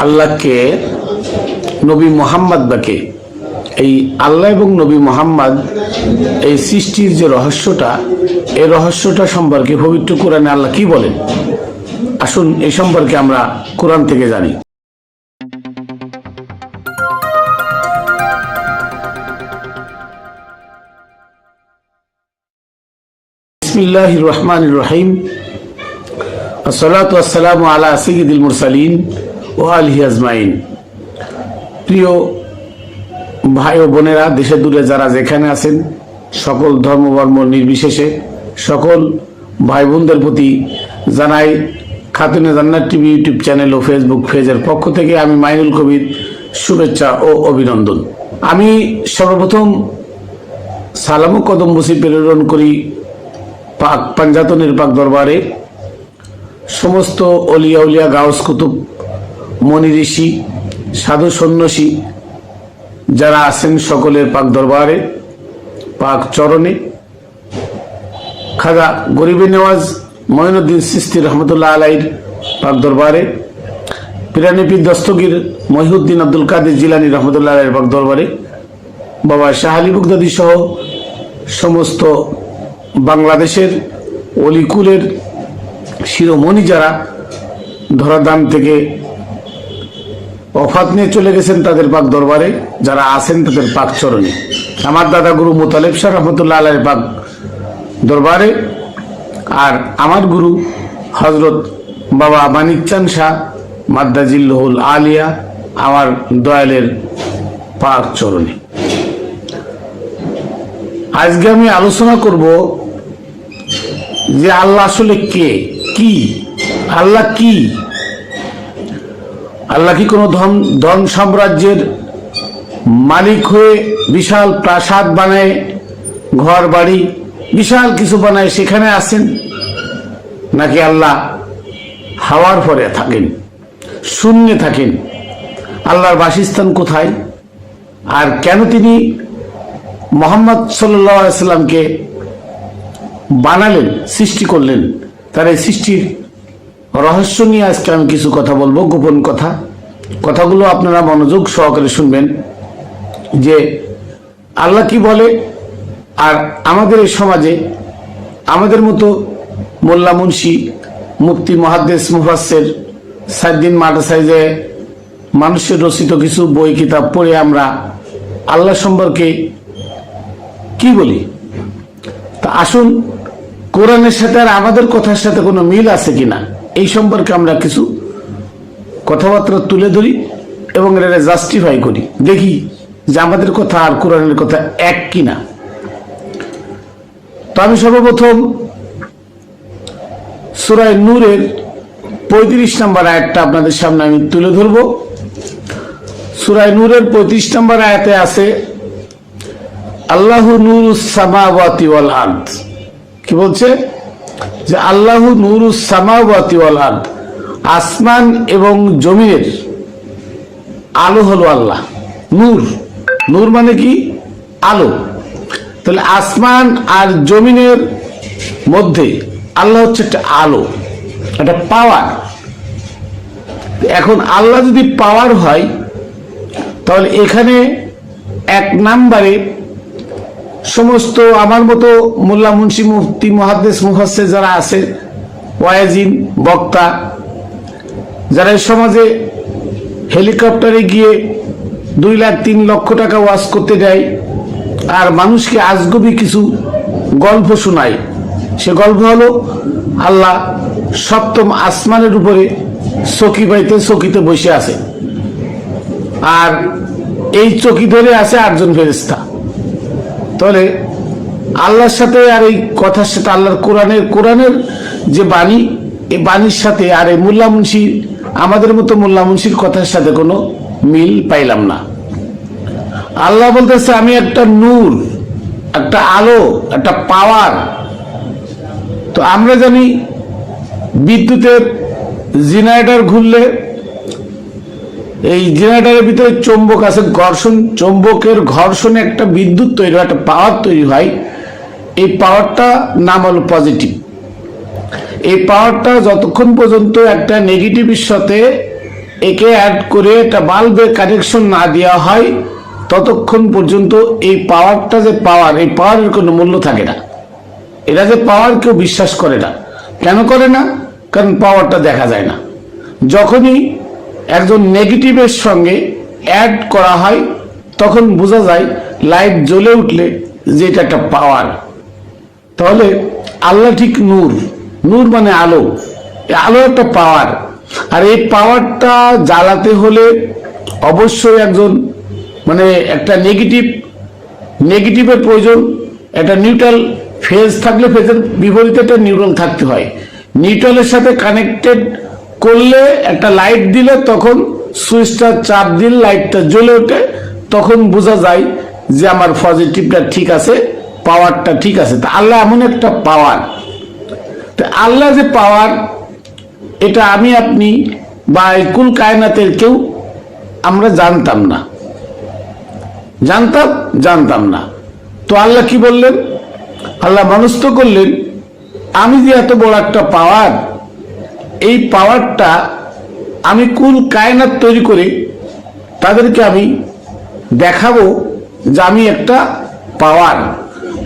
আল্লাহকে নবী মোহাম্মদ বাকে এই আল্লাহ এবং নবী মোহাম্মদ এই সৃষ্টির যে রহস্যটা, এই রহস্যটা সম্পর্কে পবিত্র কোরআনে আল্লাহ কি বলেন, আসুন এই সম্পর্কে আমরা কোরআন থেকে জানি। বিসমিল্লাহির রহমানির রহিম। আসসালাতু ওয়াসসালামু আলা সাইয়্যিদিল মুরসালিন ওয়া আলিহি আজমাইন। প্রিয় ভাই ও বোনেরা, দেশে দূরে যারা যেখানে আছেন, সকল ধর্ম বর্ণ নির্বিশেষে সকল ভাই বোনদের প্রতি জানাই খাতুনে জান্নাত টিভি ইউটিউব চ্যানেল ও ফেসবুক পেজের পক্ষ থেকে আমি মাইনুল কবির শুভেচ্ছা ও অভিনন্দন। আমি সর্বপ্রথম সালাম ও কদম বসি প্রেরণ করি পাক পাঞ্জাতনের পাক দরবারে সমস্ত অলিয়া উলিয়া, গাউস কুতুব, মনি ঋষি, সাধু সন্ন্যাসী যারা আছেন সকলের পাক দরবারে, পাক চরণে। খাজা গরিবে নেওয়াজ মঈনুদ্দিন চিশতি রহমতুল্লাহ আলাইহির পাক দরবারে, পিরানি পীর দস্তগীর মহিউদ্দিন আব্দুল কাদের জিলানী রহমতুল্লাহ আলাইহির পাক দরবারে, বাবা শাহ আলী বুগদাদি সহ সমস্ত বাংলাদেশের অলিকুলের শিরোমণি যারা ধরাধাম থেকে অফাত নিয়ে চলে গেছেন তাদের পাক দরবারে, যারা আছেন তাদের পাক চরণে, আমার দাদা গুরু মুতালেব শাহ রহমতুল্লাহ আলাইহির পাক দরবারে, আর আমার গুরু হজরত বাবা মানিকচাঁদ শাহ মাদ্দাজিল্লুহুল আলিয়া আমার দয়ালের পাক চরণে। আজকে আমি আলোচনা করব যে আল্লাহ আসলে কে, কি আল্লাহ কি? আল্লাহ কি কোনো ধন সাম্রাজ্যের মালিক হয়ে বিশাল প্রাসাদ বানায়, ঘর বাড়ি বিশাল কিছু বানায় সেখানে আছেন, নাকি আল্লাহ হাওয়ার পরে থাকেন, শূন্যে থাকেন? আল্লাহর বাসস্থান কোথায়? আর কেন তিনি মুহাম্মদ সাল্লাল্লাহু আলাইহি সাল্লামকে বানালেন, সৃষ্টি করলেন? তার এই সৃষ্টির রহস্য নিয়ে আজকে আমি কিছু কথা বলবো, গোপন কথা। কথাগুলো আপনারা মনোযোগ সহকারে শুনবেন যে আল্লাহ কি বলে। আর আমাদের এই সমাজে আমাদের মতো মোল্লা মুন্সি, মুফতি, মুহাদ্দিস, মুফাসসির সাইদ্দিন মাদ্রাসায় মানুষের রচিত কিছু বই কিতাব পড়ে আমরা আল্লাহ সম্পর্কে কি বলি? তা আসুন কোরআনের সাথে আর আমাদের কথার সাথে কোনো মিল আছে কিনা এই সম্পর্কে আমরা কিছু কথাবার্তা তুলে ধরি এবং এটা জাস্টিফাই করি, দেখি যে আমাদের কথা আর কোরআনের কথা এক কিনা। তো আমি সর্বপ্রথম সূরা নূরের 35 নম্বর আয়াতটা আপনাদের সামনে আমি তুলে ধরব। সূরা নূরের 35 নম্বর আয়াতে আছে আল্লাহু নূরুস সামাওয়াতি ওয়াল আরদ। কি বলছে? যে আল্লাহু নূরুস সামাওয়াতি ওয়াল আরদ, আসমান এবং জমিনের আলো হলো আল্লাহ। নূর, নূর মানে কি? আলো। তাহলে আসমান আর জমিনের মধ্যে আল্লাহ হচ্ছে একটা আলো, একটা পাওয়ার। এখন আল্লাহ যদি পাওয়ার হয় তাহলে এখানে এক নাম্বারে সমস্ত আমার মতো মোল্লা মুন্সি, মুফতি, মুহাদ্দিস, মুফাসসির যারা আছে, ওয়াইজিন, বক্তা, যারা এই সমাজে হেলিকপ্টারে গিয়ে 2 লাখ 3 লক্ষ টাকা ওয়াজ করতে যায় আর মানুষকে আজগবি কিছু গল্প শোনায়, সে গল্প হলো আল্লাহ সপ্তম আসমানের উপরে চকিতে বসে আছে, আর এই চকি ধরে আছে 8 জন ফেরেশতা। তাহলে আল্লাহর সাথে আর এই কথার সাথে আল্লাহর কোরআনের যে বাণী, এই বাণীর সাথে আর এই মোল্লা মুন্সি, আমাদের মতো মোল্লা মুন্সির কথার সাথে কোনো মিল পাইলাম না। আল্লাহ বলতেছে আমি একটা নূর, একটা আলো, একটা পাওয়ার। তো আমরা জানি বিদ্যুতের জেনারেটর ঘুরলে এই জেনারেটরের ভিতরে চৌম্বক আছে, ঘর্ষণ, চৌম্বকের ঘর্ষণে একটা বিদ্যুৎ তৈরি হয়, একটা পাওয়ার তৈরি হয়। এই পাওয়ারটা নাম হলো পজিটিভ। এই পাওয়ারটা যতক্ষণ পর্যন্ত একটা নেগেটিভের সাথে একে অ্যাড করে একটা বাল্বের কানেকশন না দেওয়া হয় ততক্ষণ পর্যন্ত এই পাওয়ারটা যে পাওয়ার, এই পাওয়ারের কোনো মূল্য থাকে না। এরা যে পাওয়ার কেউ বিশ্বাস করে না। কেন করে না? কারণ পাওয়ারটা দেখা যায় না। যখনই একজন নেগেটিভের সঙ্গে অ্যাড করা হয় তখন বোঝা যায় লাইট জ্বলে উঠলে যে এটা একটা পাওয়ার। তাহলে আল্লাহ ঠিক নূর, নূর মানে আলো, আলো একটা পাওয়ার। আর এই পাওয়ারটা জ্বালাতে হলে অবশ্যই একজন মানে একটা নেগেটিভের প্রয়োজন, একটা নিউট্রাল ফেজ থাকলে ফেজের বিপরীতে একটা নিউট্রাল থাকতে হয়। নিউট্রালের সাথে কানেক্টেড করলে একটা লাইট দিলে তখন সুইচটা চাপ দিলে লাইটটা জ্বলে ওঠে, তখন বোঝা যায় যে আমার পজিটিভটা ঠিক আছে, পাওয়ারটা ঠিক আছে। তা আল্লাহ এমন একটা পাওয়ার। তা আল্লাহ যে পাওয়ার, এটা আমি আপনি বা কুল কায়নাতের কেউ আমরা জানতাম না। তো আল্লাহ কি বললেন? আল্লাহ মনস্থ করলেন আমি যে এত বড় একটা পাওয়ার, এই পাওয়ারটা আমি কুল কায়নাত তৈরি করে তাদেরকে আমি দেখাবো যে আমি একটা পাওয়ার।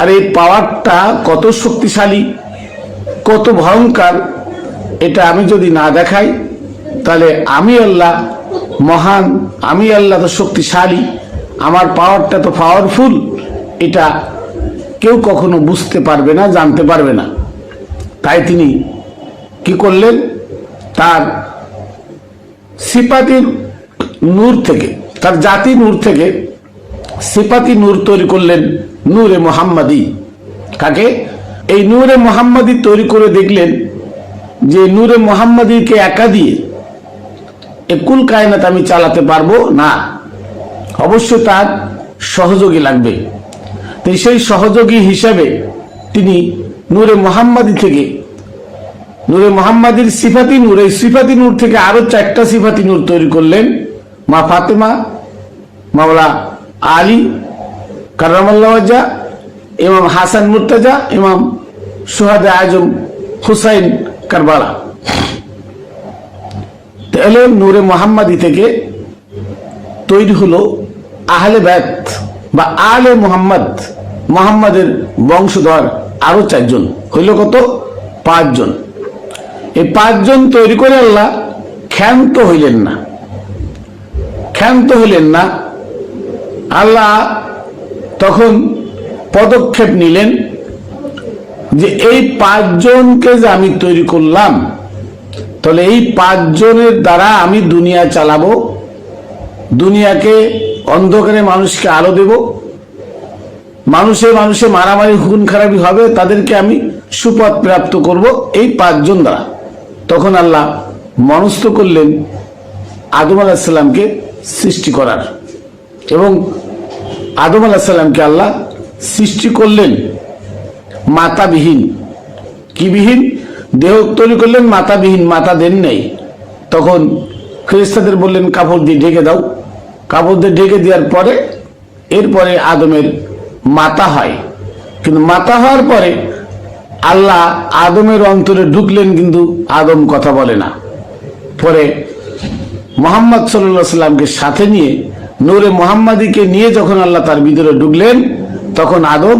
আর এই পাওয়ারটা কত শক্তিশালী, কত ভয়ঙ্কর, এটা আমি যদি না দেখাই তাহলে আমি আল্লাহ মহান, আমি আল্লাহ তো শক্তিশালী, আমার পাওয়ারটা তো পাওয়ারফুল, এটা কেউ কখনো বুঝতে পারবে না, জানতে পারবে না। তাই তিনি কি করলেন? তার সিফাতির নূর থেকে, তার জাতি নূর থেকে সিফাতি নূর তৈরি করলেন, নূরে মোহাম্মদী। কাকে? এই নূরে মোহাম্মদী তৈরি করে দেখলেন যে নূরে মোহাম্মদীকে একা দিয়ে কুল কায়নাত আমি চালাতে পারবো না, অবশ্যই তার সহযোগী লাগবে। তো সেই সহযোগী হিসাবে তিনি নূরে মোহাম্মদী থেকে, নূরে মোহাম্মদীর সিফাতি নূর, এই সিফাতি নূর থেকে আরো 4টা সিফাতি নূর তৈরি করলেন। মা ফাতেমা, মাওলা আলী কাররামাল্লাহু ওয়াজহা, ইমাম হাসান মুর্তাজা, ইমাম শুহাদা আজম হুসাইন কারবালা। তাহলে নূরে মোহাম্মদী থেকে তৈরি হলো আহলে বাইত বা আলে মোহাম্মদ, মোহাম্মদের বংশধর আরো 4 জন, হইল কত? 5 জন। এই 5 জন তৈরি করে আল্লাহ ক্ষান্ত হইলেন না। আল্লাহ তখন পদক্ষেপ নিলেন যে এই 5 জনকে যে আমি তৈরি করলাম, তাহলে এই 5 জনের দ্বারা আমি দুনিয়া চালাবো, দুনিয়াকে অন্ধকারে মানুষকে আলো দেব, মানুষে মারামারি খুন খারাপি হবে, তাদেরকে আমি সুপথ প্রাপ্ত করব এই 5 জন দ্বারা। তখন আল্লাহ মনস্থ করলেন আদম আলাইহিস সালামকে সৃষ্টি করার, এবং আদম আলাইহিস সালামকে আল্লাহ সৃষ্টি করলেন মাতাবিহীন। কি বিহীন? দেহ তৈরি করলেন মাতাবিহীন, মাতা দেন নাই। তখন ফেরেশতাদের বললেন কাপড় দিয়ে ঢেকে দাও। কাপড় দিয়ে ঢেকে দেওয়ার পরে এরপরে আদমের মাতা হয়। কিন্তু মাতা হওয়ার পরে আল্লাহ আদমের অন্তরে ঢুকলেন, কিন্তু আদম কথা বলে না। পরে মুহাম্মদ সাল্লাল্লাহু আলাইহি সাল্লামকে সাথে নিয়ে, নূরে মুহাম্মাদীকে নিয়ে যখন আল্লাহ তার ভিতরে ঢুকলেন, তখন আদম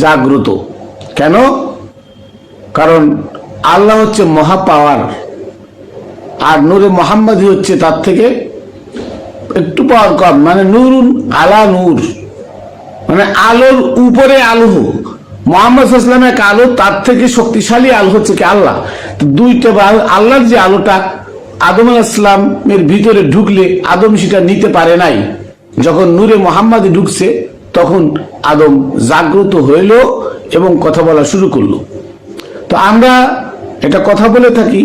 জাগ্রত। কেন? কারণ আল্লাহ হচ্ছে মহা পাওয়ার, আর নূরে মুহাম্মাদী হচ্ছে তার থেকে একটু পাওয়ার কম, মানে নূরুন আলা নূর, মানে আলোর উপরে আলো। মুহাম্মদ সাল্লাল্লাহু আলাইহি ওয়াসাল্লাম এক আলো, তার থেকে শক্তিশালী আলো হচ্ছে কি আল্লাহ। দুইটা আল্লাহর যে আলোটা আদম আলাইহিস সালামের ভিতরে ঢুকলে আদম সেটা নিতে পারে নাই, যখন নূরে মুহাম্মাদী ঢুকছে তখন আদম জাগ্রত হইল এবং কথা বলা শুরু করলো। তো আমরা এটা কথা বলে থাকি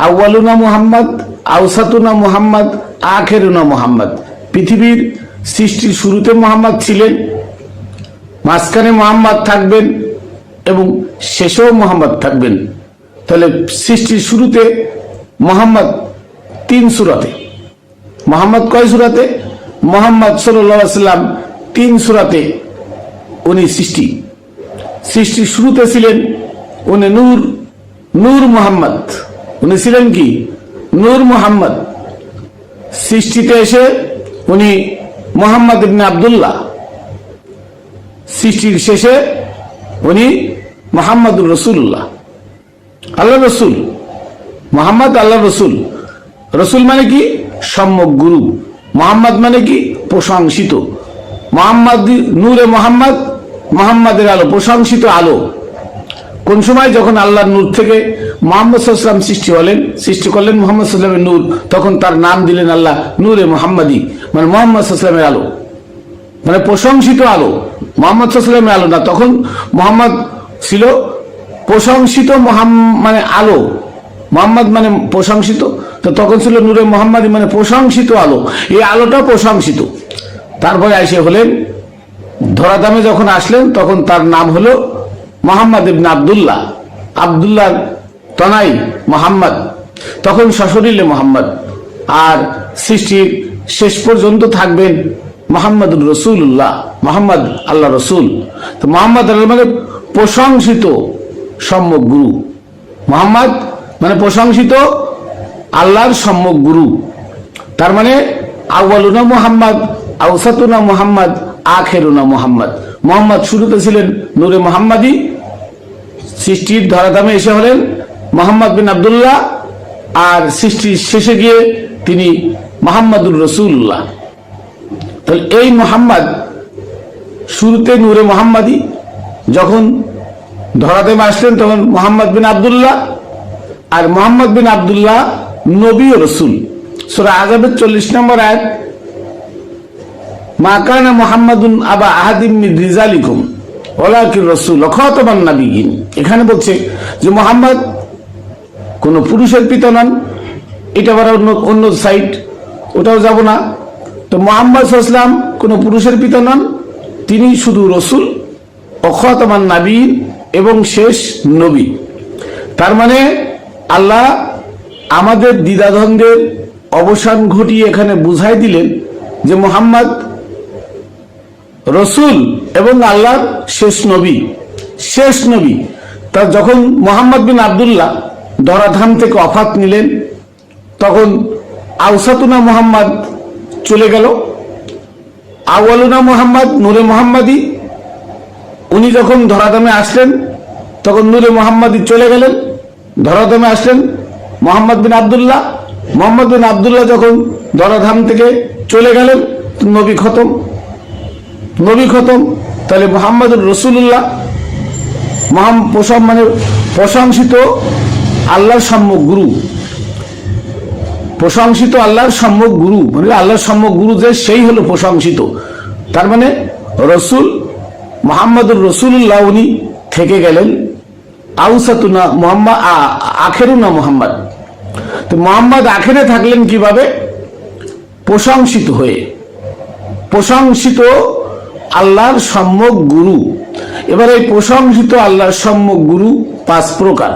আউয়ালুনা মুহাম্মদ, আওসাতুনা মুহাম্মদ, আখিরুনা মুহাম্মদ। পৃথিবীর সৃষ্টির শুরুতে মুহাম্মদ ছিলেন, মাঝখানে মুহাম্মদ থাকবেন এবং শেষেও মুহাম্মদ থাকবেন। তাহলে সৃষ্টির শুরুতে মুহাম্মদ 3 সূরাতে, মুহাম্মদ কয় সূরাতে? মুহাম্মদ সাল্লাল্লাহু আলাইহি ওয়াসাল্লাম 3 সূরাতে উনি সৃষ্টির শুরুতে ছিলেন উনি নূর মুহাম্মদ। উনি ছিলেন কি? নূর মুহাম্মদ। সৃষ্টিতে এসে উনি মোহাম্মদ ইবনে আব্দুল্লাহ, সৃষ্টির শেষে উনি মোহাম্মদুর রসুল্লাহ, আল্লাহ রসুল। মোহাম্মদ আল্লাহ রসুল। রসুল মানে কি? সম্যক গুরু। মোহাম্মদ মানে কি? প্রশংসিত। মোহাম্মদ নূরে মোহাম্মদ, মোহাম্মদের আলো, প্রশংসিত আলো। কোন সময়? যখন আল্লাহর নূর থেকে মোহাম্মদ সাল্লাল্লাহু আলাইহি ওয়াসাল্লাম সৃষ্টি করলেন মোহাম্মদ সাল্লাল্লাহু আলাইহি ওয়াসাল্লামের নূর, তখন তার নাম দিলেন আল্লাহ নূরে মোহাম্মদী, মানে মোহাম্মদ সাল্লাল্লাহু আলাইহি ওয়াসাল্লামের আলো, মানে প্রশংসিত আলো। মোহাম্মদ সাল্লাল্লাহু আলাইহি ওয়াসাল্লামের আলো না, তখন মোহাম্মদ ছিল প্রশংসিত মানে আলো। মোহাম্মদ মানে প্রশংসিত, তো তখন ছিল নূরে মোহাম্মদী মানে প্রশংসিত আলো। এই আলোটা প্রশংসিত। তারপরে এসে হলেন ধরাধামে যখন আসলেন, তখন তার নাম হলো মোহাম্মদ ইবনে আব্দুল্লাহ। আব্দুল্লাহ তনাই মোহাম্মদ, তখন সশরীরে মোহাম্মদ। আর সৃষ্টির শেষ পর্যন্ত থাকবেন মোহাম্মদুর রসুল্লাহ, মোহাম্মদ আল্লাহ রসুল। তো মোহাম্মদ মানে প্রশংসিত সম্যক গুরু। মোহাম্মদ মানে প্রশংসিত আল্লাহর সম্যক গুরু। তার মানে আউয়ালুনা মুহাম্মদ, আওসাতুনা মুহাম্মদ, আখেরুনা মুহাম্মদ। মোহাম্মদ শুরুতে ছিলেন নূরে মোহাম্মদী, সৃষ্টির ধরাধামে এসে হলেন মোহাম্মদ বিন আব্দুল্লাহ, আর সৃষ্টির শেষে গিয়ে তিনি মোহাম্মদুর রসুল্লাহ। তাহলে এই মোহাম্মদ শুরুতে নূরে মোহাম্মদী, যখন ধরাধামে আসলেন তখন মোহাম্মদ বিন আব্দুল্লাহ। আর মোহাম্মদ বিন আব্দুল্লাহ নবী ও রসুল। সূরা আযাবের 40 নম্বর আয়াত, মা কানা মুহাম্মাদুন আবা আহাদিম মিন রিজালিকুম ওয়ালাকিন রাসূল ওয়া খাতামান নাবিয়্যিন। এখানে বলছে যে মুহাম্মদ কোন পুরুষের পিতা নন। এটা আবার অন্য সাইড, ওটাও যাব না। তো মুহাম্মদ সাল্লাল্লাহু আলাইহি ওয়াসাল্লাম কোন পুরুষের পিতা নন, তিনি শুধু রসুল ও খাতামান নাবিয়্যিন এবং শেষ নবী। তার মানে আল্লাহ আমাদের দ্বিধাদ্বন্দ্বের অবসান ঘটিয়ে এখানে বুঝাই দিলেন যে মুহাম্মদ রসুল এবং আল্লাহর শেষ নবী। শেষ নবী। তা যখন মোহাম্মদ বিন আব্দুল্লাহ ধরাধাম থেকে ওফাত নিলেন, তখন আওসাতুনা মুহাম্মদ চলে গেল। আউয়ালুনা মুহাম্মদ নূরে মোহাম্মদী, উনি যখন ধরাধামে আসলেন তখন নূরে মোহাম্মদী চলে গেলেন। ধরাধামে আসলেন মোহাম্মদ বিন আব্দুল্লাহ। মোহাম্মদ বিন আব্দুল্লাহ যখন ধরাধাম থেকে চলে গেলেন, নবী খতম। নবী খতম। তাহলে মোহাম্মদুর রসুল্লাহ মানে প্রশংসিত আল্লাহর সম্যক গুরু। প্রশংসিত আল্লাহর সম্যক গুরু মানে আল্লাহর সম্যক গুরু যে, সেই হলো প্রশংসিত। তার মানে রসুল মোহাম্মদুর রসুল্লাহ উনি থেকে গেলেন আউসাতুনা মুহাম্মদ, আখেরুনা মুহাম্মদ। তো মুহাম্মদ আখেরে থাকলেন কিভাবে? প্রশংসিত হয়ে। প্রশংসিত আল্লাহর সম্যক গুরু। এবার এই প্রশংসিত আল্লাহর সম্যক গুরু 5 প্রকার: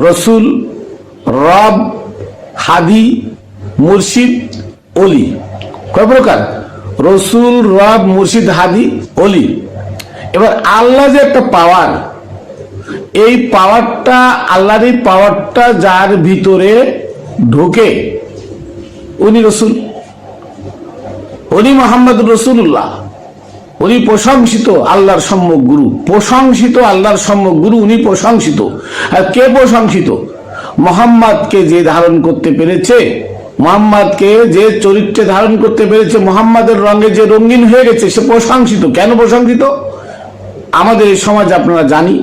রসুল, রব, হাদি, মুর্শিদ, অলি। কয় প্রকার? রসুল, রব, মুর্শিদ, হাদি, অলি। এবার আল্লাহ যে একটা পাওয়ার, এই পাওয়ারটা আল্লাহর এই পাওয়ারটা যার ভিতরে ঢোকে, উনি রসুল, উনি মোহাম্মদ রসুল্লাহ, উনি প্রশংসিত আল্লাহর সম্যক গুরু। প্রশংসিত আল্লাহর সম্যক গুরু, উনি প্রশংসিত। আর কে প্রশংসিত? মোহাম্মদকে যে ধারণ করতে পেরেছে, মোহাম্মদকে যে চরিত্রে ধারণ করতে পেরেছে, মোহাম্মদের রঙে যে রঙিন হয়ে গেছে, সে প্রশংসিত। কেন প্রশংসিত? আমাদের এই সমাজ আপনারা জানি,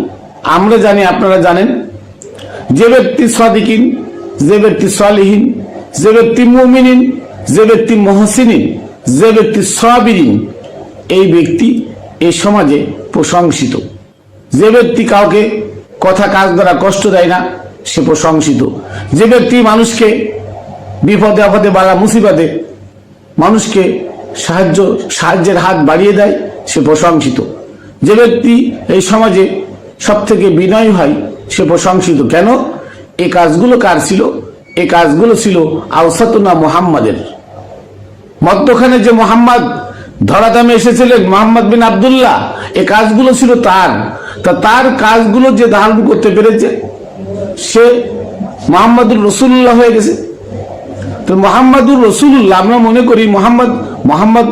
আমরা জানি, আপনারা জানেন, যে ব্যক্তি সাদিকিন, যে ব্যক্তি সালিহিন, যে ব্যক্তি মুমিনিন, যে ব্যক্তি মুহসিনিন, যে ব্যক্তি সাবিরিন, এই ব্যক্তি এই সমাজে প্রশংসিত। যে ব্যক্তি কাউকে কথা কাজ দ্বারা কষ্ট দেয় না, সে প্রশংসিত। যে ব্যক্তি মানুষকে বিপদে আপদে বাড়া মুসিবতে মানুষকে সাহায্যের হাত বাড়িয়ে দেয়, সে প্রশংসিত। যে ব্যক্তি এই সমাজে সব থেকে বিনয়ী হয়, সে প্রশংসিত। কেন? এই কাজগুলো কার ছিল? এই কাজগুলো ছিল আওসাতুনা মুহাম্মাদের। মধ্যখানে যে মোহাম্মদ ধরাধামে এসেছিলেন, মোহাম্মদ বিন আব্দুল্লাহ, এই কাজগুলো ছিল তার। তার কাজগুলো যে ধারণ করতে পেরেছে, সে মোহাম্মদুর রসুল্লাহ হয়ে গেছে। তো মোহাম্মদুর রসুল্লাহ আমরা মনে করি মোহাম্মদ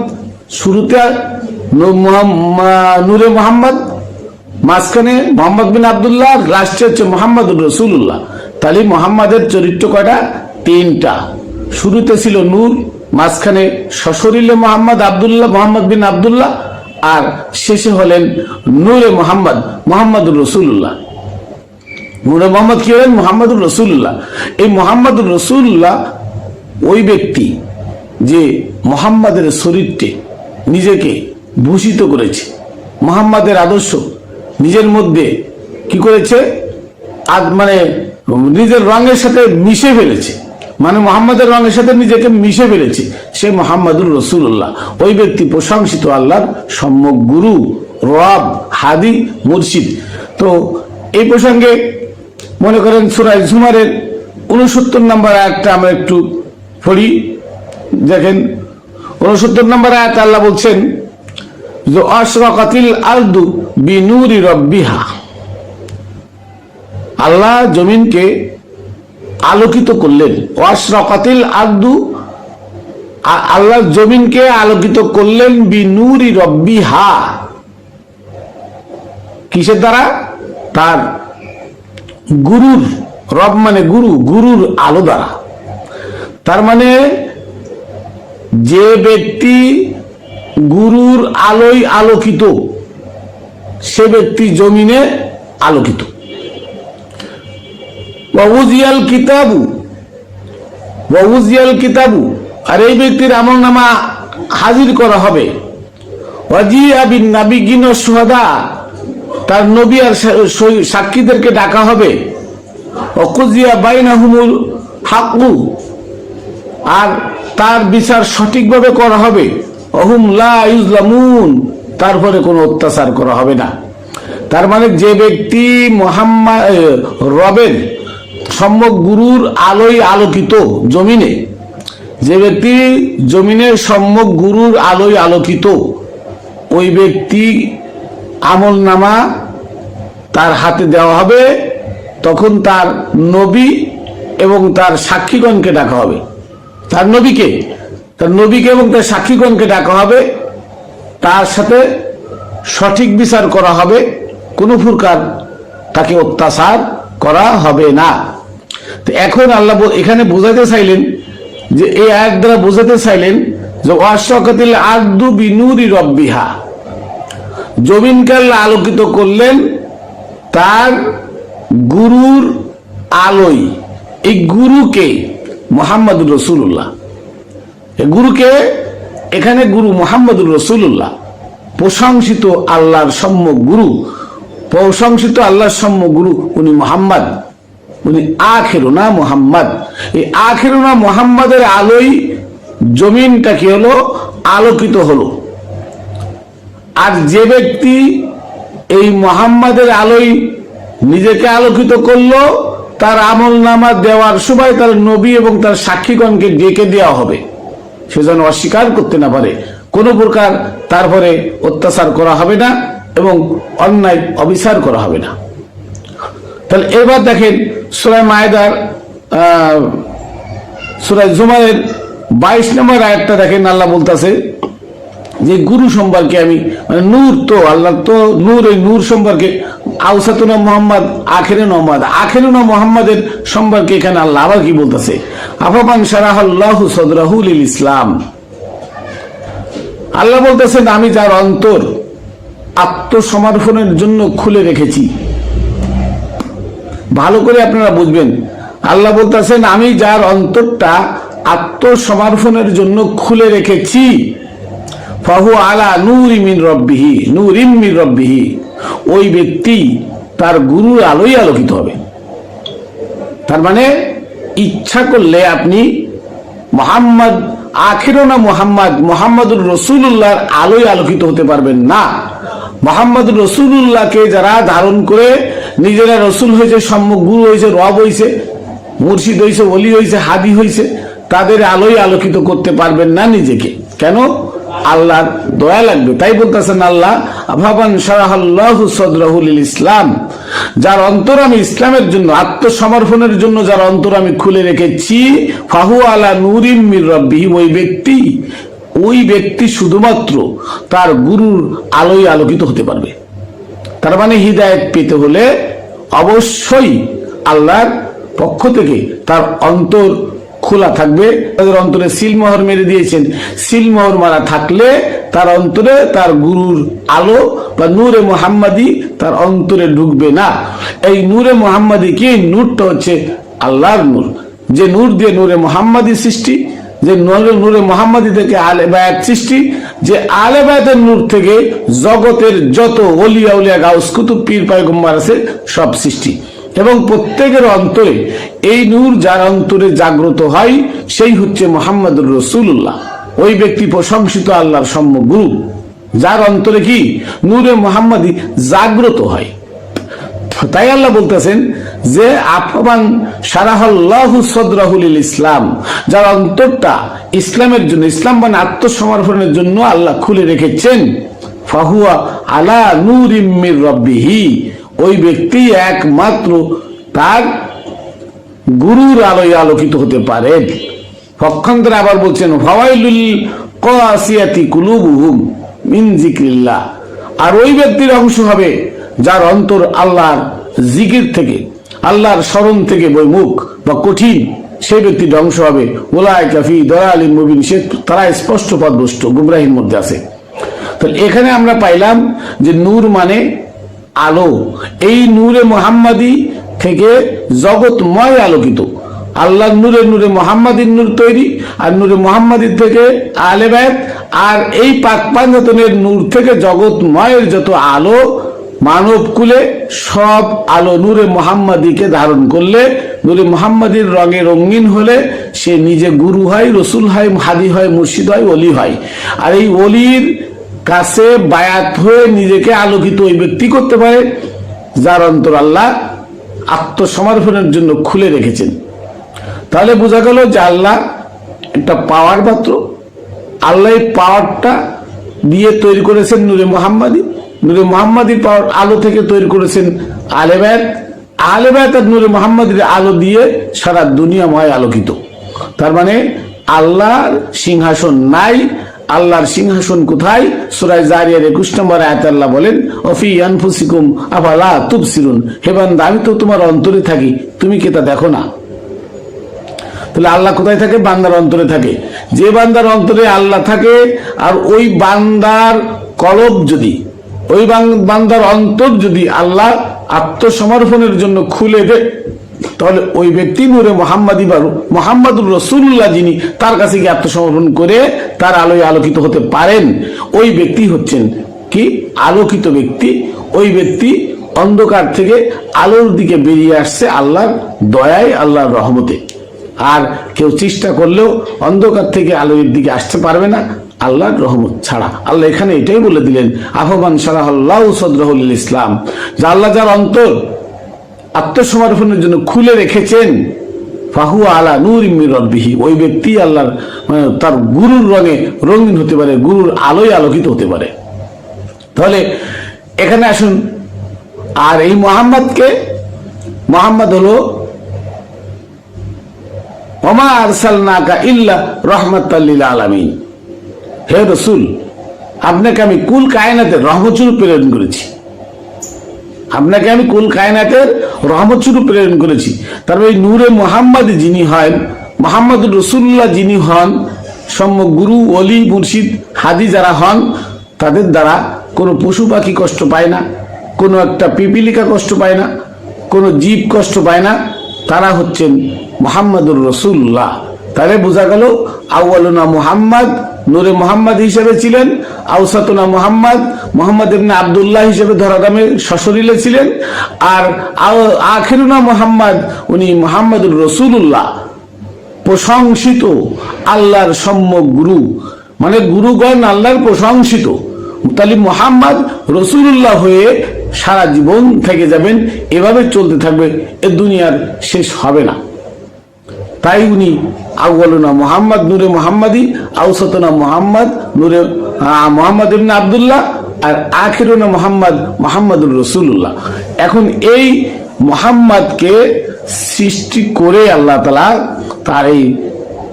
শুরুতে নূরে মোহাম্মদ, মাঝখানে মোহাম্মদ বিন আব্দুল্লাহ, লাস্টে হচ্ছে মোহাম্মদুর রসুল্লাহ। তাহলে মোহাম্মদের চরিত্র কয়টা? 3টা। শুরুতে ছিল নূর, মাঝখানে সশরীরে মোহাম্মদ বিন আব্দুল্লাহ, আর শেষে হলেন নূরে মোহাম্মদুর রসুল্লাহ। নূরে মোহাম্মদ কি হলেন? মোহাম্মদুর রসুল্লাহ। এই মোহাম্মদুর রসুল্লাহ ওই ব্যক্তি যে মোহাম্মদের শরীরকে নিজেকে ভূষিত করেছে, মোহাম্মদের আদর্শ নিজের মধ্যে কি করেছে, মানে নিজের রঙের সাথে মিশে ফেলেছে, মানে মোহাম্মদের রঙের সাথে নিজেকে মিশে ফেলেছে, সে মোহাম্মদুর রসুল্লাহ। ওই ব্যক্তি প্রশংসিত আল্লাহর সম্যক গুরু, রব, হাদি, মুর্শিদ। তো এই প্রসঙ্গে মনে করেন সূরা জুমারের 69 নম্বর আয়াতটা আমরা একটু পড়ি। দেখেন 69 নম্বর আয়াত আল্লাহ বলছেন যে আশরাকাতিল আরদু বিনূরি রাব্বিহা, আল্লাহ জমিনকে আলোকিত করলেন। আশরাকাতিল আরদু, আল্লাহ জমিনকে আলোকিত করলেন বিনূরি রাব্বিহা, কিসের দ্বারা? তার গুরুর, রব মানে গুরুর আলো দ্বারা। তার মানে যে ব্যক্তি গুরুর আলোয় আলোকিত, সে ব্যক্তি জমিনে আলোকিত। ওয়াউজিয়াল কিতাবু, আর এই ব্যক্তির আমলনামা হাজির করা হবে। ওয়াজিআ বিন নাবিয়্যিন ওয়াশ শুহাদা, তার নবী আর সাক্ষীদেরকে ডাকা হবে। ওয়াকুজিয়া বাইনাহুমুল হাক্কু, আর তার বিচার সঠিকভাবে করা হবে। ওহুম লা ইউজলামুন, তারপরে কোনো অত্যাচার করা হবে না। তার মানে যে ব্যক্তি রবের সম্যক গুরুর আলোয় আলোকিত জমিনে, যে ব্যক্তি জমিনের সম্যক গুরুর আলোয় আলোকিত, ওই ব্যক্তি আমল নামা তার হাতে দেওয়া হবে। তখন তার নবী এবং তার সাক্ষীগণকে ডাকা হবে। তার নবীকে এবং তার সাক্ষীগণকে ডাকা হবে, তার সাথে সঠিক বিচার করা হবে, কোনো প্রকার তাকে অত্যাচার করা হবে না। তো এখন আল্লাহ এখানে বোঝাতে চাইলেন, যে এই আয়াত দ্বারা বোঝাতে চাইলেন যে ওয়াশরাকাতিল আরদু বিনূরি রাব্বিহা, জমিনকে আল্লাহ আলোকিত করলেন তার গুরুর আলোয়। এই গুরুকে মুহাম্মদুর রাসূলুল্লাহ, এই গুরুকে এখানে গুরু মুহাম্মদুর রাসূলুল্লাহ, প্রশংসিত আল্লাহর সম্যক গুরু, প্রশংসিত আল্লাহর সম্যক গুরু উনি মুহাম্মদ, উনি আখিরুনা মুহাম্মদ। এই আখিরুনা মুহাম্মদের আলোয় জমিনটা কি হলো? আলোকিত হলো। আর যে ব্যক্তি এই মুহাম্মদের আলোয় নিজেকে আলোকিত করলো, তার আমল নামা দেওয়ার সময় তার নবী এবং তার সাক্ষীগণকে ডেকে দেওয়া হবে, সে যেন অস্বীকার করতে না পারে। কোনো প্রকার তারপরে অত্যাচার করা হবে না এবং অন্যায় অবিচার করা হবে না। তাহলে এবার দেখেন সূরা মায়েদার সূরা জুমারের 22 নম্বর আয়াতটা দেখেন, আল্লাহ বলতেছে যে গুরু সম্পর্কে আমি, মানে নূর, তো আল্লাহ তো নূর, এই নূর সম্পর্কে আওসাতুনা মুহাম্মদ, আখিরুনা মুহাম্মাদের সম্পর্কে এখানে আল্লাহ আবার কি বলতেছে? আফামান শারাহাল্লাহু সাদরাহু লিল ইসলাম, আল্লাহ বলতেছেন আমি যার অন্তর আত্মসমর্পণের জন্য খুলে রেখেছি। ভালো করে আপনারা বুঝবেন, আল্লাহ বলতেছেন আমি যার অন্তরটা আত্মসমর্পণের জন্য খুলে রেখেছি। ফাহু আলা নূরিম মিন রাব্বিহি, ওই ব্যক্তি তার গুরুর আলোয় আলোকিত হবে। তার মানে ইচ্ছা করলে আপনি মুহাম্মদ, আখিরুনা মুহাম্মদুর রাসূলুল্লাহর আলোয় আলোকিত হতে পারবেন না। মুহাম্মদুর রাসূলুল্লাহকে যারা ধারণ করে নিজেরা রসুল হয়েছে, সম্যক গুরু হয়েছে, রব হয়েছে, মুর্শিদ হয়েছে, ওলি হয়েছে, হাদি হয়েছে, তাদের আলোয় আলোকিত করতে পারবেন না নিজেকে। কেন? আল্লাহর দয়া লাগবে। তাই বলতেছেন আল্লাহ, আফামান শারাহাল্লাহু সাদরাহু লিল ইসলাম, যার অন্তর আমি ইসলামের জন্য, আত্মসমর্পণের জন্য যার অন্তর আমি খুলে রেখেছি, ফাহু আলা নূরিম মির রাব্বিহি, ওই ব্যক্তি শুধুমাত্র তার গুরুর আলোয় আলোকিত হতে পারবে। তার মানে হিদায়াত পেতে হলে অবশ্যই আল্লাহর পক্ষ থেকে তার অন্তর খোলা থাকবে। তাদের অন্তরে সিলমোহর মেরে দিয়েছেন, সিলমোহর মারা থাকলে তার অন্তরে তার গুরুর আলো বা নূরে মুহাম্মাদি তার অন্তরে ঢুকবে না। এই নূরে মুহাম্মাদি কি? নূরটা হচ্ছে আল্লাহর নূর, যে নূর দিয়ে নূরে মুহাম্মাদি সৃষ্টি, যে নূরে মুহাম্মাদি থেকে আলে বায়াত সৃষ্টি, যে আলে বায়াতের নূর থেকে জগতের যত ওলিয়া উলিয়া গাউস কুতুব পীর পয়গম্বর আছে সব সৃষ্টি। এবং প্রত্যেকের অন্তরে এই নূর যার অন্তরে জাগ্রত হয় সেই হচ্ছে মুহাম্মদুর রাসূলুল্লাহ। ওই ব্যক্তি প্রশংসিত আল্লাহর সম্য গুরু, যার অন্তরে কি নূরে মুহাম্মাদি জাগ্রত হয়। তাই আল্লাহ বলতেছেন যে আফমান শারাহাল্লাহু সাদরাহু লিল ইসলাম, যার অন্তরটা ইসলামের জন্য, ইসলাম মানে আত্মসমর্পণের জন্য আল্লাহ খুলে রেখেছেন, ফাহুয়া আলা নূরিম মির রাব্বিহি, ওই ব্যক্তি একমাত্র তার গুরুর আলোয় আলোকিত হতে পারেন। পক্ষান্তরে আবার বলছেন ফাওয়াইলুল কাসিয়াতি কুলুবুহুম মিন যিকরিল্লাহ, আর ওই ব্যক্তির অংশ হবে যার অন্তর আল্লাহর জিকির থেকে, আল্লাহর স্মরণ থেকে বৈমুখ বা কঠিন, সেই ব্যক্তি ধ্বংস হবে। উলাইকা ফি দালালিন মুবিন, সে তারা স্পষ্ট পথভ্রষ্ট, গুমরাহির মধ্যে আছে। তো এখানে আমরা পাইলাম যে নূর মানে আলো। এই নূরে মুহাম্মাদি থেকে জগৎময় আলোকিত। আল্লাহর নূরে নূরে মুহাম্মাদির নূর তৈরি, আর নূরে মুহাম্মাদির থেকে আলে বায়াত, আর এই পাক পাঞ্জাতনের নূর থেকে জগৎময়ের যত আলো মানব কুলে, সব আলো নূরে মুহাম্মাদিকে ধারণ করলে, নূরে মুহাম্মাদির রঙে রঙিন হলে সে নিজে গুরু হয়, রসুল হয়, হাদি হয়, মুর্শিদ হয়, ওলি হয়। আর এই ওলির কাছে বায়াত হয়ে নিজেকে আলোকিত ওই ব্যক্তি করতে পারে যার অন্তর আল্লাহ আত্মসমর্পণের জন্য খুলে রেখেছেন। তাহলে বোঝা গেল যে আল্লাহ একটা পাওয়ার পাত্র, আল্লাহ এই পাওয়ারটা দিয়ে তৈরি করেছেন নূরে মুহাম্মাদি, নূরে মুহাম্মাদির পাওয়ার আলো থেকে তৈরি করেছেন আলে বায়াত, আলে বায়াত আর নূরে মুহাম্মাদির আলো দিয়ে সারা দুনিয়াময় আলোকিত। তার মানে আল্লাহর সিংহাসন নাই। আল্লাহর সিংহাসন কোথায়? সূরা জারিয়ার 21 নম্বর আয়াতে আল্লাহ বলেন, ওফি আনফুসিকুম আফালা তুবসিরুন, হে বান্দা আমি তো তোমার অন্তরে থাকি, তুমি কি তা দেখো না? তাহলে আল্লাহ কোথায় থাকে? বান্দার অন্তরে থাকে। যে বান্দার অন্তরে আল্লাহ থাকে, আর ওই বান্দার কলব যদি, ওই বান্দার অন্তর যদি আল্লাহ আত্মসমর্পণের জন্য খুলে দেয়, তাহলে ওই ব্যক্তি নূরে মুহাম্মাদি বা মুহাম্মাদুর রাসূলুল্লাহ যিনি, তার কাছে গিয়ে আত্মসমর্পণ করে তার আলোয় আলোকিত হতে পারেন। ওই ব্যক্তি হচ্ছেন কি? আলোকিত ব্যক্তি। ওই ব্যক্তি অন্ধকার থেকে আলোর দিকে বেরিয়ে আসছে আল্লাহর দয়ায়, আল্লাহর রহমতে। আর কেউ চেষ্টা করলেও অন্ধকার থেকে আলোর দিকে আসতে পারবে না আল্লাহর রহমত ছাড়া। আল্লাহ এখানে এটাই বলে দিলেন, আফমান শারাহাল্লাহু সাদরাহু লিল ইসলাম, যা আল্লাহ যার অন্তর আত্মসমর্পণের জন্য খুলে রেখেছেন, ফাহুয়া আলা নূরিম মির রাব্বিহি, ওই ব্যক্তি আল্লাহর তার গুরুর রঙে রঙিন হতে পারে, গুরুর আলোয় আলোকিত হতে পারে। তাহলে এখানে আসুন, আর এই মুহাম্মদকে, মুহাম্মদ হলো ওমা আরসালনাকা ইল্লা রাহমাতাল লিল আলামিন, হে রাসূল আপনাকে আমি কুল কায়নাতের রহমত স্বরূপ প্রেরণ করেছি, আপনাকে আমি কুল কায়নাতের রহমত স্বরূপ প্রেরণ করেছি। তারপর এই নূরে মুহাম্মাদি যিনি হন, মুহাম্মদুর রাসূলুল্লাহ যিনি হন, সম্যক গুরু, ওলি, মুর্শিদ, হাদি যারা হন, তাদের দ্বারা কোনো পশু পাখি কষ্ট পায় না, কোনো একটা পিপিলিকা কষ্ট পায় না, কোনো জীব কষ্ট পায় না। তারা হচ্ছেন মুহাম্মদুর রাসূলুল্লাহ। তাহলে বোঝা গেল আউয়ালুনা মুহাম্মদ নূরে মুহাম্মদ হিসেবে ছিলেন, আওসাতুনা মুহাম্মদ মুহাম্মদ ইবনে আব্দুল্লাহ হিসেবে ধরাধামে সশরীরে ছিলেন, আর আখিরুনা মুহাম্মদ উনি মুহাম্মদুর রাসূলুল্লাহ, প্রশংসিত আল্লাহর সম্যক গুরু, মানে গুরুগণ আল্লাহর প্রশংসিত। তাহলে মুহাম্মদ রাসূলুল্লাহ হয়ে সারা জীবন থেকে যাবেন, এভাবে চলতে থাকবে, এ দুনিয়ার শেষ হবে না। তাই উনি আউয়ালুনা মুহাম্মদ নূরে মুহাম্মাদি, আউসাতুনা মুহাম্মদ নূরে মুহাম্মদ ইবনে আব্দুল্লাহ, আর আখিরুনা মুহাম্মদ মুহাম্মদুর রাসূলুল্লাহ। এখন এই মুহাম্মদকে সৃষ্টি করে আল্লাহ তাআলা তার এই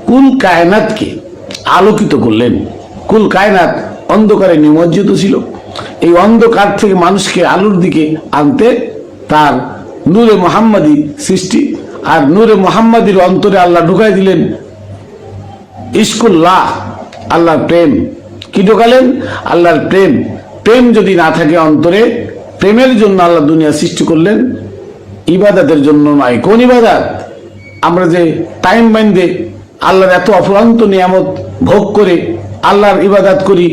কুল কায়নাতকে আলোকিত করলেন। কুল কায়নাত অন্ধকারে নিমজ্জিত ছিল, এই অন্ধকার থেকে মানুষকে আলোর দিকে আনতে তার নূরে মুহাম্মাদি সৃষ্টি। আর নূরে মুহাম্মাদির অন্তরে আল্লাহ ঢুকাই দিলেন ইশকুল্লাহ, আল্লাহর প্রেম। কি ঢোকালেন? আল্লাহর প্রেম। প্রেম যদি না থাকে অন্তরে, প্রেমের জন্য আল্লাহ দুনিয়া সৃষ্টি করলেন, ইবাদতের জন্য নয়। কোন ইবাদত? আমরা যে টাইম বাইন্ধে আল্লাহর এত অফুরন্ত নিয়ামত ভোগ করে আল্লাহর ইবাদত করি,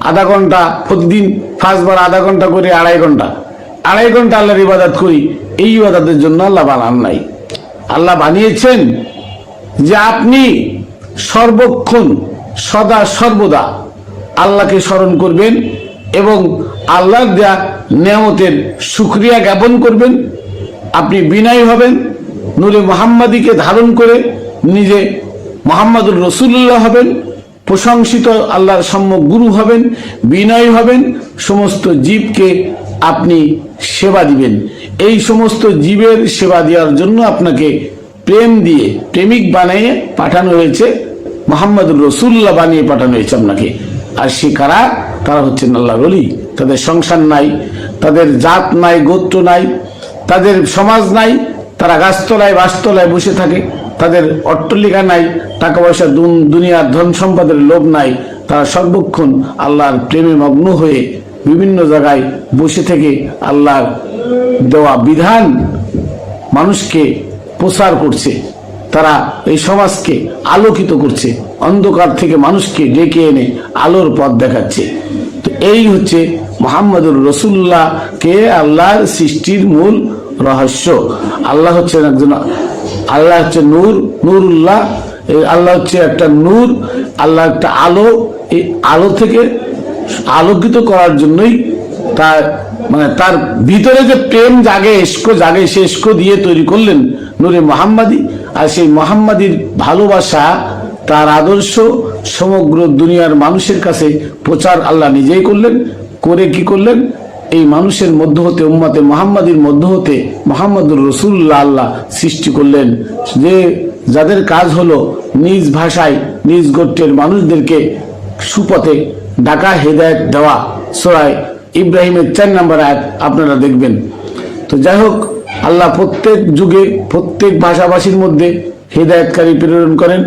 আধা ঘন্টা প্রতিদিন, ফার্স্টবার আধা ঘন্টা করে আড়াই ঘন্টা আল্লাহর ইবাদত করি, এই ইবাদতের জন্য আল্লাহ বানান নাই। আল্লাহ বানিয়েছেন যে আপনি সর্বক্ষণ সদা সর্বদা আল্লাহকে স্মরণ করবেন এবং আল্লাহর দেয়া নিয়ামতের শুকরিয়া জ্ঞাপন করবেন। আপনি বিনয়ী হবেন, নূরে মুহাম্মাদিকে ধারণ করে নিজে মুহাম্মদুর রাসূলুল্লাহ হবেন, প্রশংসিত আল্লাহর সম্যক গুরু হবেন, বিনয়ী হবেন, সমস্ত জীবকে আপনি সেবা দিবেন। এই সমস্ত জীবের সেবা দেওয়ার জন্য আপনাকে প্রেম দিয়ে প্রেমিক বানিয়ে পাঠানো হয়েছে, মুহাম্মদুর রাসূলুল্লাহ বানিয়ে পাঠানো হয়েছে আপনাকে। আর সে কারা? তারা হচ্ছেন আল্লাহর ওলি। তাদের সংসার নাই, তাদের জাত নাই, গোত্র নাই, তাদের সমাজ নাই, তারা গাছতলায় বাসতলায় বসে থাকে, তাদের অট্টালিকা নাই, টাকা পয়সা দুনিয়ার ধন সম্পদের লোভ নাই, তারা সর্বক্ষণ আল্লাহর প্রেমে মগ্ন হয়ে বিভিন্ন জায়গায় বসে থেকে আল্লাহর দেওয়া বিধান মানুষকে প্রচার করছে। তারা এই সমাজকে আলোকিত করছে, অন্ধকার থেকে মানুষকে ডেকে এনে আলোর পথ দেখাচ্ছে। তো এই হচ্ছে মুহাম্মদুর রাসূলুল্লাহকে আল্লাহর সৃষ্টির মূল রহস্য। আল্লাহ হচ্ছেন একজন, আল্লাহ হচ্ছে নূর, নূরুল্লাহ। আল্লাহ হচ্ছে একটা নূর, আল্লাহ একটা আলো। এই আলো থেকে আলোকিত করার জন্যই তার তার ভিতরে যে প্রেম জাগে, ইশক জাগে, সে ইশক দিয়ে তৈরি করলেন নূরে মুহাম্মাদি। আর সেই মুহাম্মাদির ভালোবাসা, তার আদর্শ সমগ্র দুনিয়ার মানুষের কাছে প্রচার আল্লাহ নিজেই করলেন। করে কি করলেন? এই মানুষের মধ্য হতে, উম্মতে মুহাম্মাদির মধ্য হতে মুহাম্মদুর রাসূলুল্লাহ আল্লাহ সৃষ্টি করলেন, যে যাদের কাজ হলো নিজ ভাষায় নিজ গোত্রের মানুষদেরকে সুপথে ডাকা, হেদায়েত দেওয়া। সূরা ইব্রাহিমের 4 নম্বর আয়াত আপনারা দেখবেন। তো যাই হোক, আল্লাহ প্রত্যেক যুগে প্রত্যেক ভাষাভাষীর মধ্যে হেদায়েতকারী প্রেরণ করেন,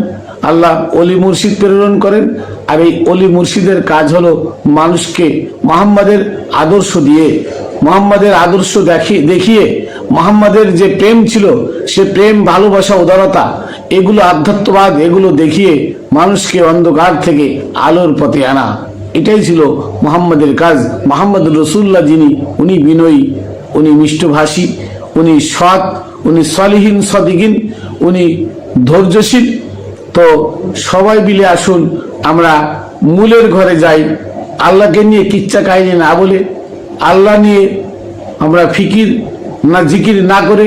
আল্লাহ অলি মুর্শিদ প্রেরণ করেন। আর এই অলি মুর্শিদের কাজ হলো মানুষকে মুহাম্মাদের আদর্শ দিয়ে, মুহাম্মাদের আদর্শ দেখিয়ে মুহাম্মাদের যে প্রেম ছিল, সে প্রেম, ভালোবাসা, উদারতা, এগুলো আধ্যাত্মবাদ, এগুলো দেখিয়ে মানুষকে অন্ধকার থেকে আলোর পথে আনা। এটাই ছিল মুহাম্মাদের কাজ। মুহাম্মদুর রাসূলুল্লাহ যিনি, উনি বিনয়ী, উনি মিষ্টভাষী, উনি সৎ, উনি সলিহিন সদিকিন, উনি ধৈর্যশীল। তো সবাই মিলে আসুন আমরা মূলের ঘরে যাই, আল্লাহকে নিয়ে কিচ্ছা কাহিনী না বলে, আল্লাহ নিয়ে আমরা ফিকির না জিকির না করে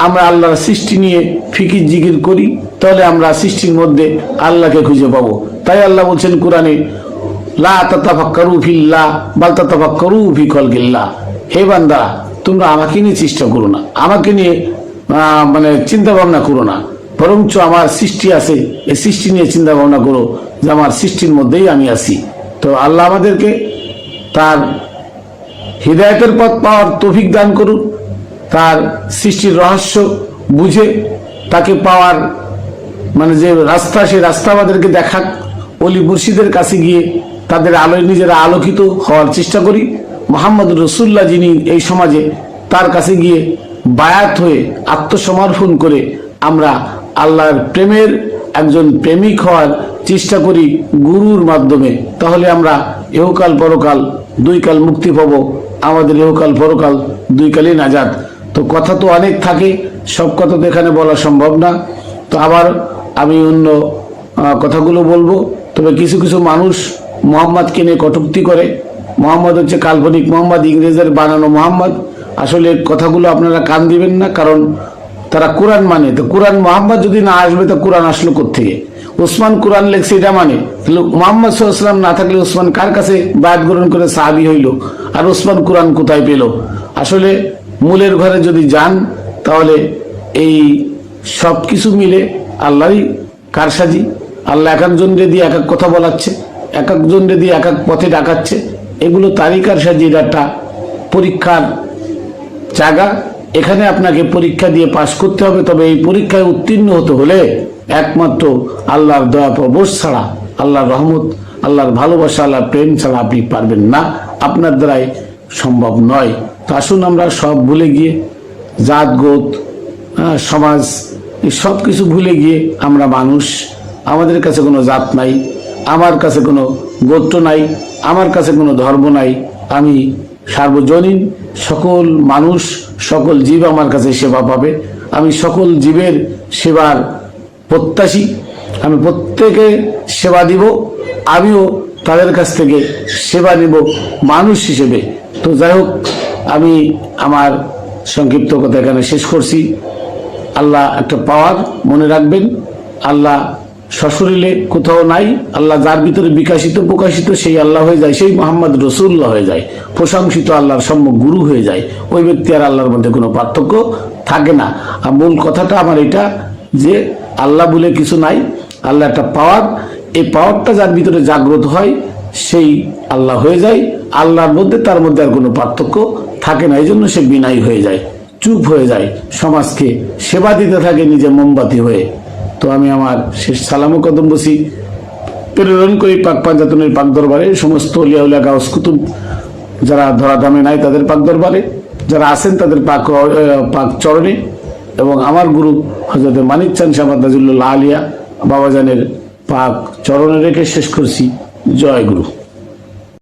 আমরা আল্লাহর সৃষ্টি নিয়ে ফিকির জিকির করি, তাহলে আমরা সৃষ্টির মধ্যে আল্লাহকে খুঁজে পাবো। তাই আল্লাহ বলছেন কোরআনে, লা তাতাফাক্কারু ফিল্লাহ বাল তাতাফাক্কারু ফি খালকিল্লাহ। হে বান্দারা, তোমরা আমাকে নিয়ে চেষ্টা করো না, আমাকে নিয়ে চিন্তা ভাবনা করো না, বরঞ্চ আমার সৃষ্টি আছে, এই সৃষ্টি নিয়ে চিন্তা ভাবনা করো যে আমার সৃষ্টির মধ্যেই আমি আছি। তো আল্লাহ আমাদেরকে তার হিদায়াতের পথ পাওয়ার তৌফিক দান করুন, তার সৃষ্টির রহস্য বুঝে তাকে পাওয়ার যে রাস্তা, সেই রাস্তা আমাদেরকে দেখাক। অলি মুর্শিদের কাছে গিয়ে তাদের আলোয় নিজেরা আলোকিত হওয়ার চেষ্টা করি। মুহাম্মদুর রাসূলুল্লাহ যিনি এই সমাজে, তার কাছে গিয়ে বায়াত হয়ে আত্মসমর্পণ করে আমরা আল্লাহর প্রেমের একজন প্রেমিক হওয়ার চেষ্টা করি গুরুর মাধ্যমে। তাহলে আমরা ইহকাল পরকাল দুই কাল মুক্তি পাব, আমাদের ইহকাল পরকাল দুই কালই নাজাত। তো কথা তো অনেক থাকে, সব কথা তো এখানে বলা সম্ভব না। তো আবার আমি অন্য কথাগুলো বলবো। তবে কিছু কিছু মানুষ মুহাম্মদকে নিয়ে কটূক্তি করে, মুহাম্মদ হচ্ছে কাল্পনিক মুহাম্মদ, ইংরেজের বানানো মুহাম্মদ। আসলে কথাগুলো আপনারা কান দিবেন না, কারণ তারা কোরআন মানে, তো কোরআন মোহাম্মদ যদি না আসবে তো কোরআন আসলো কোত্থেকে? উসমান কোরআন লেখছে এটা মানে, মোহাম্মদ সাল্লাল্লাহু আলাইহি ওয়াসাল্লাম না থাকলে উসমান কার কাছে বায়াত গ্রহণ করে সাহাবী হইল? আর উসমান কোরআন কোথায় পেল? আসলে মূলের ঘরে যদি যান তাহলে এই সব কিছু মিলে আল্লাহরই কারসাজি। আল্লাহ এক একজনকে দিয়ে এক এক কথা বলাচ্ছে, এক একজনকে দিয়ে এক এক পথে ডাকাচ্ছে, এগুলো তারই কারসাজি। এটা একটা পরীক্ষার জায়গা, এখানে আপনাকে পরীক্ষা দিয়ে পাশ করতে হবে। তবে এই পরীক্ষায় উত্তীর্ণ হতে হলে একমাত্র আল্লাহর দয়া পরবশ ছাড়া, আল্লাহর রহমত, আল্লাহর ভালোবাসা, আল্লাহর প্রেম ছাড়া আপনি পারবেন না, আপনার দ্বারাই সম্ভব নয়। তো আসুন আমরা সব ভুলে গিয়ে, জাত গোত সমাজ এই সব কিছু ভুলে গিয়ে আমরা মানুষ, আমাদের কাছে কোনো জাত নাই, আমার কাছে কোনো গোত্র নাই, আমার কাছে কোনো ধর্ম নাই, আমি সার্বজনীন, সকল মানুষ সকল জীব আমার কাছে সেবা পাবে। আমি সকল জীবের সেবার প্রত্যাশী, আমি প্রত্যেকে সেবা দিব, আমিও তাদের কাছ থেকে সেবা নেব মানুষ হিসেবে। তো যাই হোক, আমি আমার সংক্ষিপ্ত কথা এখানে শেষ করছি। আল্লাহ একটা পাওয়ার, মনে রাখবেন, আল্লাহ সশরীরে কোথাও নাই। আল্লাহ যার ভিতরে বিকাশিত প্রকাশিত সেই আল্লাহ হয়ে যায়, সেই মোহাম্মদ রসুল্লাহ হয়ে যায়, প্রশংসিত আল্লাহর সম্যক গুরু হয়ে যায়। ওই ব্যক্তি আর আল্লাহর মধ্যে কোনো পার্থক্য থাকে না। আর মূল কথাটা আমার এটা যে আল্লাহ বলে কিছু নাই, আল্লাহ একটা পাওয়ার, এই পাওয়ারটা যার ভিতরে জাগ্রত হয় সেই আল্লাহ হয়ে যায়। আল্লাহর মধ্যে তার মধ্যে আর কোনো পার্থক্য থাকে না, এই জন্য সে বিনয়ী হয়ে যায়, চুপ হয়ে যায়, সমাজকে সেবা দিতে থাকে নিজে মোমবাতি হয়ে। তো আমি আমার শেষ সালাম ও কদম বসি প্রেরণ করি পাক পাঞ্জাতনের পাক দরবারে, সমস্ত আউলিয়া উলিয়া গাউস কুতুব যারা ধরাধামে নাই তাদের পাক দরবারে, যারা আছেন তাদের পাক চরণে, এবং আমার গুরু হযরত মানিক চাঁদ শাহ মাদ্দাজিল্লাহ আলিয়া বাবাজানের পাক চরণে রেখে শেষ করছি। জয় গুরু।